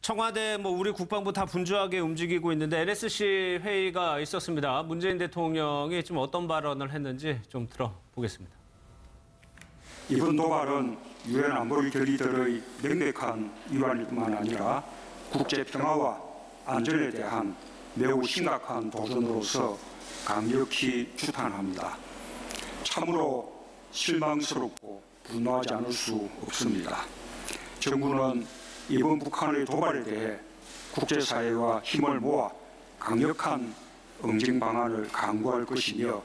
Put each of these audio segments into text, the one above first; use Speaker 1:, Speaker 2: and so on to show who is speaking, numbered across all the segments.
Speaker 1: 청와대, 우리 국방부 다 분주하게 움직이고 있는데 NSC 회의가 있었습니다. 문재인 대통령이 좀 어떤 발언을 했는지 좀 들어보겠습니다.
Speaker 2: 이번 도발은 유엔 안보리 결의들의 명백한 위반일 뿐만 아니라 국제 평화와 안전에 대한 매우 심각한 도전으로서 강력히 추탄합니다. 참으로 실망스럽고 분노하지 않을 수 없습니다. 정부는 이번 북한의 도발에 대해 국제사회와 힘을 모아 강력한 응징 방안을 강구할 것이며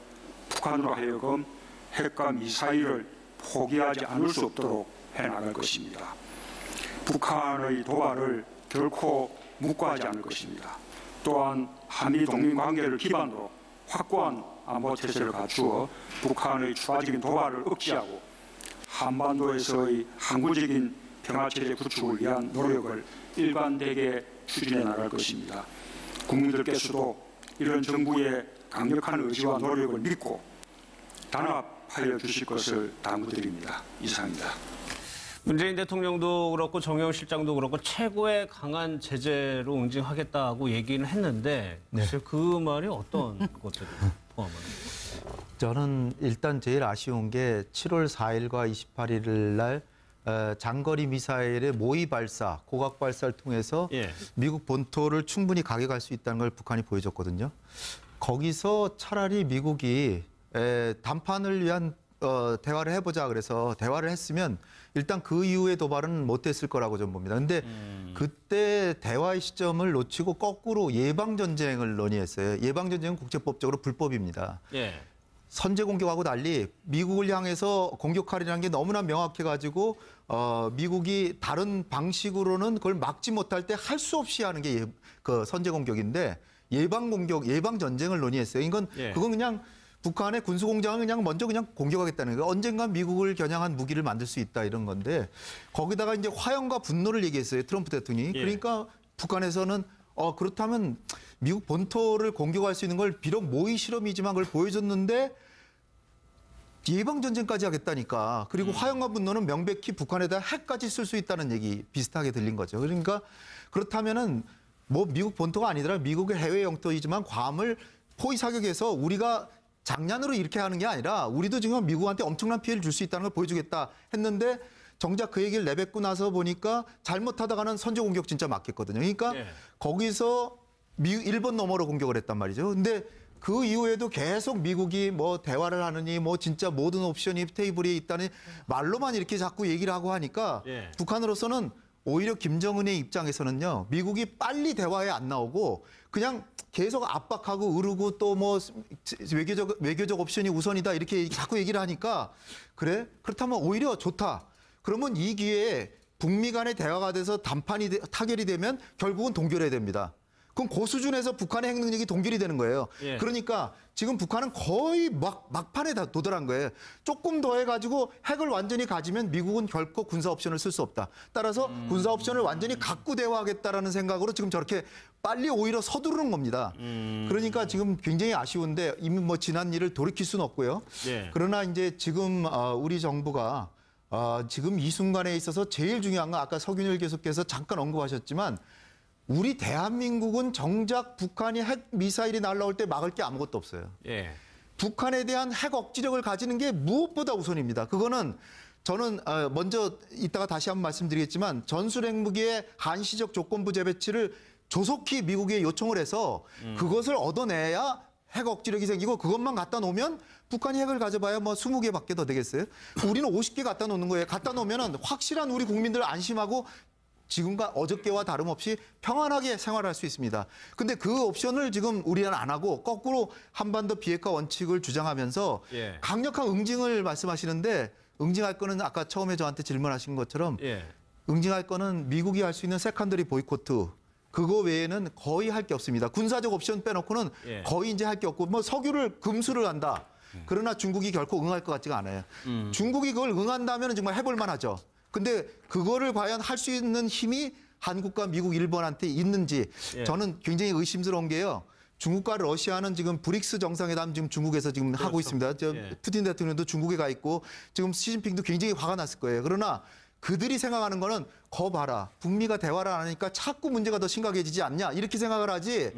Speaker 2: 북한으로 하여금 핵과 미사일을 포기하지 않을 수 없도록 해나갈 것입니다. 북한의 도발을 결코 묵과하지 않을 것입니다. 또한 한미 동맹관계를 기반으로 확고한 안보 태세를 갖추어 북한의 추가적인 도발을 억제하고 한반도에서의 항구적인 평화체제 구축을 위한 노력을 일관되게 추진해 나갈 것입니다. 국민들께서도 이런 정부의 강력한 의지와 노력을 믿고 단합하여 주실 것을 당부드립니다. 이상입니다.
Speaker 1: 문재인 대통령도 그렇고 정영 실장도 그렇고 최고의 강한 제재로 응징하겠다고 얘기는 했는데 글쎄요, 그 말이 어떤 것들을 포함하는 거예요?
Speaker 3: 저는 일단 제일 아쉬운 게 7월 4일과 28일 날 장거리 미사일의 모의 발사, 고각 발사를 통해서 미국 본토를 충분히 가격할 수 있다는 걸 북한이 보여줬거든요. 거기서 차라리 미국이 담판을 위한 대화를 해보자 그래서 대화를 했으면 일단 그 이후의 도발은 못했을 거라고 좀 봅니다. 근데 그때 대화의 시점을 놓치고 거꾸로 예방전쟁을 논의했어요. 예방전쟁은 국제법적으로 불법입니다. 선제 공격하고 달리 미국을 향해서 공격하리라는 게 너무나 명확해가지고 미국이 다른 방식으로는 그걸 막지 못할 때 할 수 없이 하는 게 그 선제 공격인데 예방 공격, 예방 전쟁을 논의했어요. 그건 그냥 북한의 군수 공장을 그냥 먼저 그냥 공격하겠다는 거예요. 언젠간 미국을 겨냥한 무기를 만들 수 있다 이런 건데 거기다가 이제 화형과 분노를 얘기했어요. 트럼프 대통령이. 그러니까 북한에서는 그렇다면 미국 본토를 공격할 수 있는 걸 비록 모의 실험이지만 그걸 보여줬는데 예방전쟁까지 하겠다니까. 그리고 화형과 분노는 명백히 북한에다 핵까지 쓸 수 있다는 얘기 비슷하게 들린 거죠. 그러니까 그렇다면은 미국 본토가 아니더라 미국의 해외 영토이지만 괌을 포위 사격해서 우리가 장난으로 이렇게 하는 게 아니라 우리도 지금 미국한테 엄청난 피해를 줄 수 있다는 걸 보여주겠다 했는데 정작 그 얘기를 내뱉고 나서 보니까 잘못하다가는 선제 공격 진짜 맞겠거든요. 그러니까 거기서 일본 너머로 공격을 했단 말이죠. 근데 그 이후에도 계속 미국이 대화를 하느니 진짜 모든 옵션이 테이블에 있다니 말로만 이렇게 자꾸 얘기를 하고 하니까 북한으로서는 오히려 김정은의 입장에서는요. 미국이 빨리 대화에 안 나오고 그냥 계속 압박하고 으르고 또 외교적 옵션이 우선이다 이렇게 자꾸 얘기를 하니까 그래? 그렇다면 오히려 좋다. 그러면 이 기회에 북미 간의 대화가 돼서 담판이 타결이 되면 결국은 동결해야 됩니다. 그럼 그 수준에서 북한의 핵 능력이 동결이 되는 거예요. 그러니까 지금 북한은 거의 막판에 다 도달한 거예요. 조금 더 해가지고 핵을 완전히 가지면 미국은 결코 군사 옵션을 쓸 수 없다. 따라서 군사 옵션을 완전히 갖고 대화하겠다라는 생각으로 지금 저렇게 빨리 오히려 서두르는 겁니다. 그러니까 지금 굉장히 아쉬운데 이미 지난 일을 돌이킬 수는 없고요. 그러나 이제 지금 우리 정부가 지금 이 순간에 있어서 제일 중요한 건 아까 석윤일 교수께서 잠깐 언급하셨지만 우리 대한민국은 정작 북한이 핵 미사일이 날아올 때 막을 게 아무것도 없어요. 북한에 대한 핵 억지력을 가지는 게 무엇보다 우선입니다. 그거는 저는 먼저 이따가 다시 한번 말씀드리겠지만 전술핵무기의 한시적 조건부 재배치를 조속히 미국에 요청을 해서 그것을 얻어내야 핵 억지력이 생기고 그것만 갖다 놓으면 북한이 핵을 가져봐야 20개밖에 더 되겠어요. 우리는 50개 갖다 놓는 거예요. 갖다 놓으면 확실한 우리 국민들 안심하고 지금과 어저께와 다름없이 평안하게 생활할 수 있습니다. 근데 그 옵션을 지금 우리는 안 하고 거꾸로 한반도 비핵화 원칙을 주장하면서 강력한 응징을 말씀하시는데 응징할 거는 아까 처음에 저한테 질문하신 것처럼 응징할 거는 미국이 할 수 있는 세컨더리 보이코트 그거 외에는 거의 할 게 없습니다. 군사적 옵션 빼놓고는 거의 이제 할 게 없고 석유를 금수를 한다. 그러나 중국이 결코 응할 것 같지가 않아요. 중국이 그걸 응한다면 정말 해볼 만하죠. 근데 그거를 과연 할 수 있는 힘이 한국과 미국, 일본한테 있는지 저는 굉장히 의심스러운 게요. 중국과 러시아는 지금 브릭스 정상회담 지금 중국에서 지금 하고 있습니다. 푸틴 대통령도 중국에 가 있고 지금 시진핑도 굉장히 화가 났을 거예요. 그러나 그들이 생각하는 거는 거 봐라. 북미가 대화를 안 하니까 자꾸 문제가 더 심각해지지 않냐. 이렇게 생각을 하지.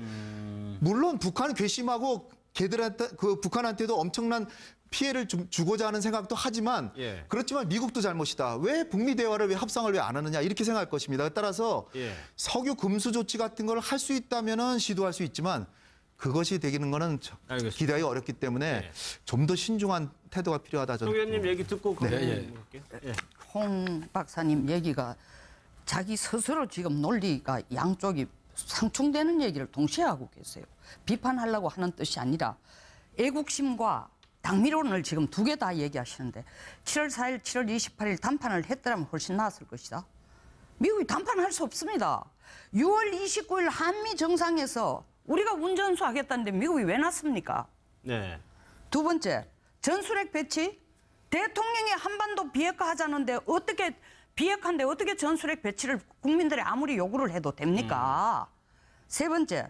Speaker 3: 물론 북한은 괘씸하고 걔들한테 북한한테도 엄청난 피해를 좀 주고자 하는 생각도 하지만
Speaker 1: 예.
Speaker 3: 그렇지만 미국도 잘못이다. 왜 북미 대화를 왜 합상을 왜 안 하느냐 이렇게 생각할 것입니다. 따라서
Speaker 1: 예.
Speaker 3: 석유 금수 조치 같은 걸 할 수 있다면은 시도할 수 있지만 그것이 되기는 거는
Speaker 1: 알겠습니다.
Speaker 3: 기대하기 어렵기 때문에
Speaker 1: 예.
Speaker 3: 좀 더 신중한 태도가 필요하다.
Speaker 1: 송 의원님 얘기 듣고
Speaker 4: 네,
Speaker 1: 볼게요. 예.
Speaker 4: 홍 박사님 얘기가 자기 스스로 지금 논리가 양쪽이 상충되는 얘기를 동시에 하고 계세요. 비판하려고 하는 뜻이 아니라 애국심과 당미론을 지금 두 개 다 얘기하시는데 7월 4일, 7월 28일 단판을 했더라면 훨씬 나았을 것이다. 미국이 단판할 수 없습니다. 6월 29일 한미 정상에서 우리가 운전수 하겠다는데 미국이 왜 났습니까?
Speaker 1: 네.
Speaker 4: 두 번째, 전술핵 배치? 대통령이 한반도 비핵화 하자는데 어떻게 비핵화인데 어떻게 전술핵 배치를 국민들이 아무리 요구를 해도 됩니까? 세 번째,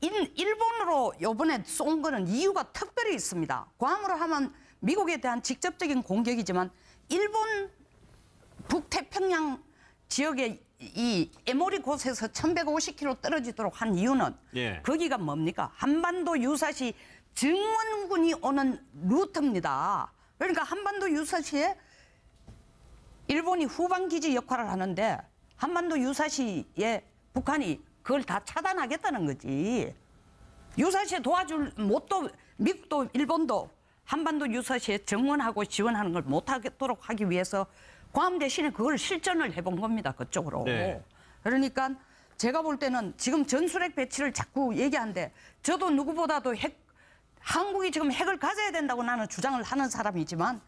Speaker 4: 일본으로 이번에 쏜 거는 이유가 특별히 있습니다. 괌으로 하면 미국에 대한 직접적인 공격이지만 일본 북태평양 지역의 이 에모리 곳에서 1150km 떨어지도록 한 이유는
Speaker 1: 예.
Speaker 4: 거기가 뭡니까? 한반도 유사시 증원군이 오는 루트입니다. 그러니까 한반도 유사시에 일본이 후방기지 역할을 하는데 한반도 유사시에 북한이 그걸 다 차단하겠다는 거지. 유사시에 도와줄 못도 미국도 일본도 한반도 유사시에 정원하고 지원하는 걸 못하도록 하기 위해서 괌 대신에 그걸 실전을 해본 겁니다. 그쪽으로.
Speaker 1: 네.
Speaker 4: 그러니까 제가 볼 때는 지금 전술핵 배치를 자꾸 얘기하는데 저도 누구보다도 한국이 지금 핵을 가져야 된다고 나는 주장을 하는 사람이지만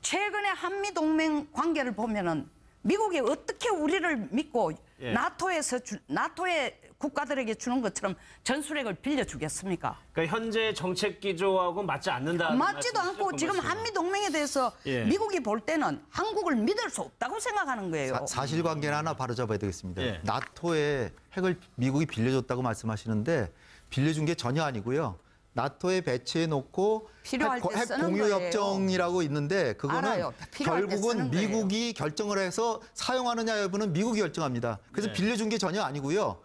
Speaker 4: 최근에 한미 동맹 관계를 보면은 미국이 어떻게 우리를 믿고
Speaker 1: 예.
Speaker 4: 나토의 국가들에게 주는 것처럼 전술핵을 빌려주겠습니까?
Speaker 1: 그러니까 현재 정책 기조하고 맞지 않는다.
Speaker 4: 맞지도 않고 지금 한미 동맹에 대해서
Speaker 1: 예.
Speaker 4: 미국이 볼 때는 한국을 믿을 수 없다고 생각하는 거예요.
Speaker 3: 사실관계는 하나 바로잡아야 되겠습니다.
Speaker 1: 예.
Speaker 3: 나토에 핵을 미국이 빌려줬다고 말씀하시는데 빌려준 게 전혀 아니고요. 나토에 배치해놓고
Speaker 4: 필요할 때
Speaker 3: 핵
Speaker 4: 쓰는
Speaker 3: 공유협정이라고 있는데 그거는
Speaker 4: 알아요. 필요할 때
Speaker 3: 결국은
Speaker 4: 쓰는 거예요.
Speaker 3: 미국이 결정을 해서 사용하느냐 여부는 미국이 결정합니다. 그래서
Speaker 1: 네.
Speaker 3: 빌려준 게 전혀 아니고요.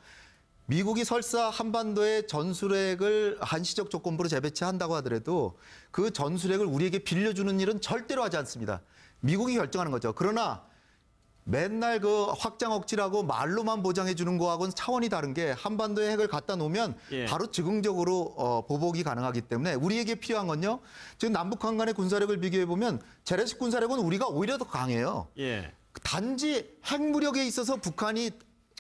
Speaker 3: 미국이 설사 한반도에 전술핵을 한시적 조건부로 재배치한다고 하더라도 그 전술핵을 우리에게 빌려주는 일은 절대로 하지 않습니다. 미국이 결정하는 거죠. 그러나 맨날 그 확장 억지라고 말로만 보장해 주는 거하고는 차원이 다른 게 한반도에 핵을 갖다 놓으면
Speaker 1: 예.
Speaker 3: 바로 즉흥적으로 보복이 가능하기 때문에 우리에게 필요한 건요. 지금 남북한 간의 군사력을 비교해 보면 재래식 군사력은 우리가 오히려 더 강해요.
Speaker 1: 예.
Speaker 3: 단지 핵무력에 있어서 북한이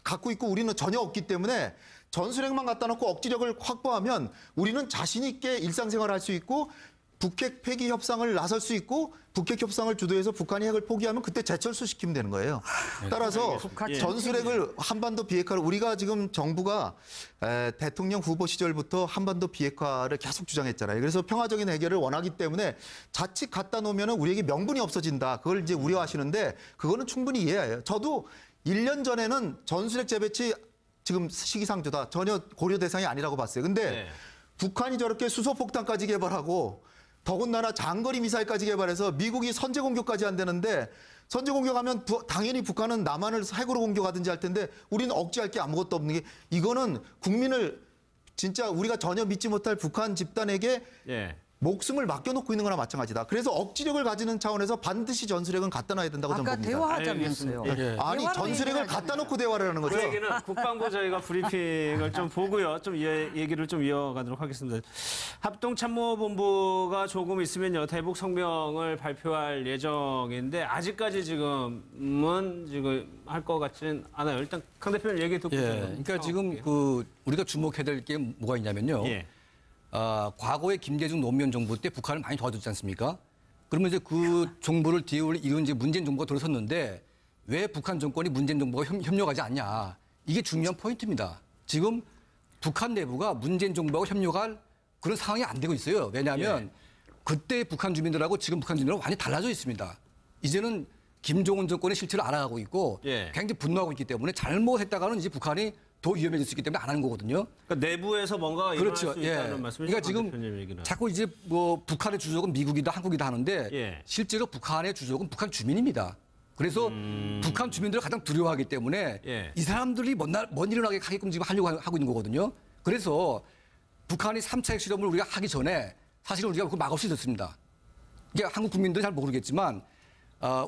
Speaker 3: 갖고 있고 우리는 전혀 없기 때문에 전술핵만 갖다 놓고 억지력을 확보하면 우리는 자신 있게 일상생활을 할 수 있고 북핵 폐기 협상을 나설 수 있고 북핵 협상을 주도해서 북한이 핵을 포기하면 그때 재철수 시키면 되는 거예요. 따라서
Speaker 1: 예.
Speaker 3: 전술핵을 한반도 비핵화를 우리가 지금 정부가 대통령 후보 시절부터 한반도 비핵화를 계속 주장했잖아요. 그래서 평화적인 해결을 원하기 때문에 자칫 갖다 놓으면 우리에게 명분이 없어진다. 그걸 이제 우려하시는데 그거는 충분히 이해해요. 저도 1년 전에는 전술핵 재배치 지금 시기상조다. 전혀 고려 대상이 아니라고 봤어요. 근데
Speaker 1: 네.
Speaker 3: 북한이 저렇게 수소폭탄까지 개발하고 더군다나 장거리 미사일까지 개발해서 미국이 선제 공격까지 한다는데 선제 공격하면 당연히 북한은 남한을 핵으로 공격하든지 할 텐데 우리는 억지할 게 아무것도 없는 게 이거는 국민을 진짜 우리가 전혀 믿지 못할 북한 집단에게
Speaker 1: 예.
Speaker 3: 목숨을 맡겨놓고 있는 거나 마찬가지다. 그래서 억지력을 가지는 차원에서 반드시 전술핵은 갖다 놔야 된다고 저는
Speaker 4: 아까
Speaker 3: 봅니다.
Speaker 4: 대화하자면서요.
Speaker 1: 알겠습니다. 예.
Speaker 3: 아니
Speaker 4: 대화로
Speaker 3: 전술핵을
Speaker 4: 얘기를
Speaker 3: 갖다
Speaker 4: 하자면.
Speaker 3: 놓고 대화를 하는 거죠.
Speaker 1: 그 얘기는 국방부 저희가 브리핑을 좀 보고요. 좀 얘기를 좀 이어가도록 하겠습니다. 합동참모본부가 조금 있으면요. 대북 성명을 발표할 예정인데 아직까지 지금은 할 것 같지는 않아요. 일단 강 대표님 얘기 듣고.
Speaker 5: 예,
Speaker 1: 좀
Speaker 5: 그러니까 지금
Speaker 1: 상황
Speaker 5: 그 우리가 주목해야 될 게 뭐가 있냐면요.
Speaker 1: 예.
Speaker 5: 과거에 김대중 노무현 정부 때 북한을 많이 도와줬지 않습니까? 그러면 이제 그 정부를 이은 이제 문재인 정부가 들어섰는데 왜 북한 정권이 문재인 정부가 협력하지 않냐? 이게 중요한 포인트입니다. 지금 북한 내부가 문재인 정부하고 협력할 그런 상황이 안 되고 있어요. 왜냐하면 그때 북한 주민들하고 지금 북한 주민들하고 완전히 달라져 있습니다. 이제는 김정은 정권의 실체를 알아가고 있고 굉장히 분노하고 있기 때문에 잘못했다가는 이제 북한이 더 위험해질 수 있기 때문에 안 하는 거거든요.
Speaker 1: 그러니까 내부에서 뭔가 일어날
Speaker 5: 그렇죠.
Speaker 1: 수 있다는 말씀이죠.
Speaker 5: 그러니까 지금
Speaker 1: 대표님 얘기는.
Speaker 5: 자꾸 이제 뭐 북한의 주적은 미국이다 한국이다 하는데
Speaker 1: 예.
Speaker 5: 실제로 북한의 주적은 북한 주민입니다. 그래서 북한 주민들을 가장 두려워하기 때문에
Speaker 1: 예.
Speaker 5: 이 사람들이 먼 일을 하게끔 지금 하려고 하고 있는 거거든요. 그래서 북한이 3차 핵실험을 우리가 하기 전에 사실은 우리가 그걸 막을 수 있었습니다. 이게 한국 국민들은 잘 모르겠지만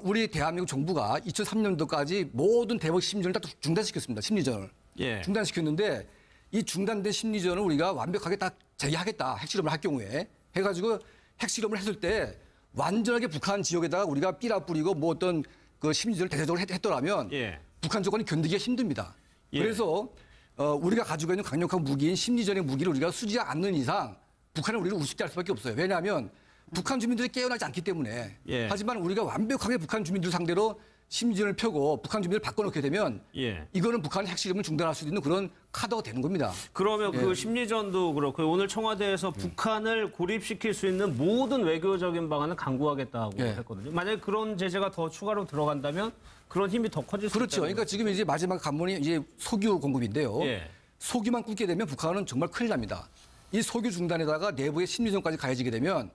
Speaker 5: 우리 대한민국 정부가 2003년도까지 모든 대북 심리전을 다 중단시켰습니다. 심리전을.
Speaker 1: 예.
Speaker 5: 중단시켰는데 이 중단된 심리전을 우리가 완벽하게 딱 재개하겠다. 핵실험을 할 경우에 해가지고 핵실험을 했을 때 완전하게 북한 지역에다가 우리가 삐라 뿌리고 뭐 어떤 그 심리전을 대대적으로 했더라면
Speaker 1: 예.
Speaker 5: 북한 정권이 견디기가 힘듭니다.
Speaker 1: 예.
Speaker 5: 그래서 우리가 가지고 있는 강력한 무기인 심리전의 무기를 우리가 쓰지 않는 이상 북한은 우리를 우습게 할 수밖에 없어요. 왜냐하면 북한 주민들이 깨어나지 않기 때문에.
Speaker 1: 예.
Speaker 5: 하지만 우리가 완벽하게 북한 주민들 상대로 심리전을 펴고 북한 주민을 바꿔놓게 되면
Speaker 1: 예.
Speaker 5: 이거는 북한 핵실험을 중단할 수 있는 그런 카드가 되는 겁니다.
Speaker 1: 그러면
Speaker 5: 예.
Speaker 1: 그 심리전도 그렇고 오늘 청와대에서 북한을 고립시킬 수 있는 모든 외교적인 방안을 강구하겠다고
Speaker 5: 예.
Speaker 1: 했거든요. 만약에 그런 제재가 더 추가로 들어간다면 그런 힘이 더 커질 수
Speaker 5: 그렇죠.
Speaker 1: 있다는
Speaker 5: 그러니까 지금 이제 마지막 관문이 이제 석유 공급인데요.
Speaker 1: 예.
Speaker 5: 석유만 끊게 되면 북한은 정말 큰일 납니다. 이 석유 중단에다가 내부의 심리전까지 가해지게 되면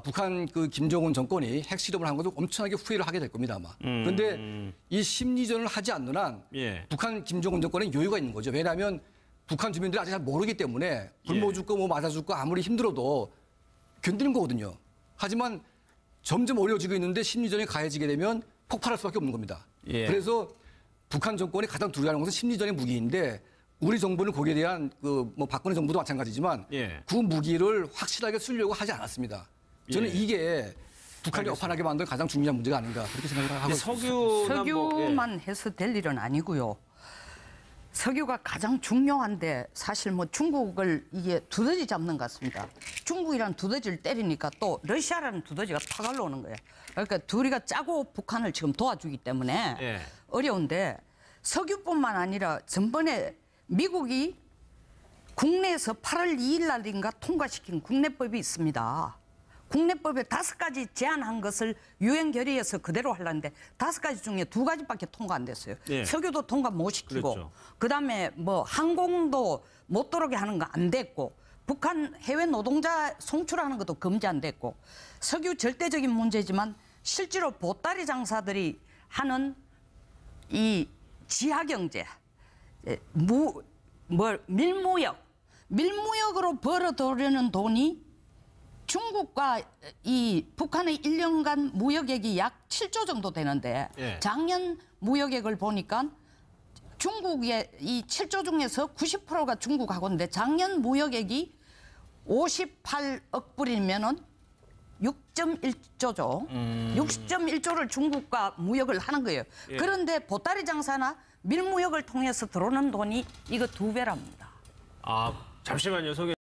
Speaker 5: 북한 그 김정은 정권이 핵실험을 한 것을 엄청나게 후회를 하게 될 겁니다 아마. 그런데 이 심리전을 하지 않는 한
Speaker 1: 예.
Speaker 5: 북한 김정은 정권은 여유가 있는 거죠. 왜냐하면 북한 주민들이 아직 잘 모르기 때문에 굶어 죽고 뭐 맞아 죽고 아무리 힘들어도 견디는 거거든요. 하지만 점점 어려워지고 있는데 심리전이 가해지게 되면 폭발할 수밖에 없는 겁니다.
Speaker 1: 예.
Speaker 5: 그래서 북한 정권이 가장 두려워하는 것은 심리전의 무기인데 우리 정부는 거기에 대한 그 뭐 박근혜 정부도 마찬가지지만
Speaker 1: 예.
Speaker 5: 그 무기를 확실하게 쓰려고 하지 않았습니다. 저는
Speaker 1: 예.
Speaker 5: 이게 북한이 업한하게 만든 가장 중요한 문제가 아닌가 그렇게 생각을 하고 있습니다.
Speaker 4: 석유만 해서 될 일은 아니고요. 석유가 가장 중요한데 사실 뭐 중국을 이게 두더지 잡는 것 같습니다. 중국이란 두더지를 때리니까 또 러시아라는 두더지가 팍 올라오는 거예요. 그러니까 둘이가 짜고 북한을 지금 도와주기 때문에
Speaker 1: 예.
Speaker 4: 어려운데 석유뿐만 아니라 전번에 미국이 국내에서 8월 2일 날인가 통과시킨 국내법이 있습니다. 국내법에 5가지 제안한 것을 유엔 결의에서 그대로 하려는데 5가지 중에 2가지밖에 통과 안 됐어요.
Speaker 1: 예.
Speaker 4: 석유도 통과 못 시키고
Speaker 1: 그렇죠.
Speaker 4: 그다음에 뭐 항공도 못 들어오게 하는 거 안 됐고 북한 해외 노동자 송출하는 것도 금지 안 됐고 석유 절대적인 문제지만 실제로 보따리 장사들이 하는 이 지하경제 밀무역으로 벌어들이는 돈이 중국과 이 북한의 1년간 무역액이 약 7조 정도 되는데
Speaker 1: 예.
Speaker 4: 작년 무역액을 보니까 중국의 이 7조 중에서 90%가 중국하고인데 작년 무역액이 58억 불이면은 6.1조죠. 6.1조를 중국과 무역을 하는 거예요.
Speaker 1: 예.
Speaker 4: 그런데 보따리 장사나 밀무역을 통해서 들어오는 돈이 이거 2배랍니다.
Speaker 1: 잠시만요.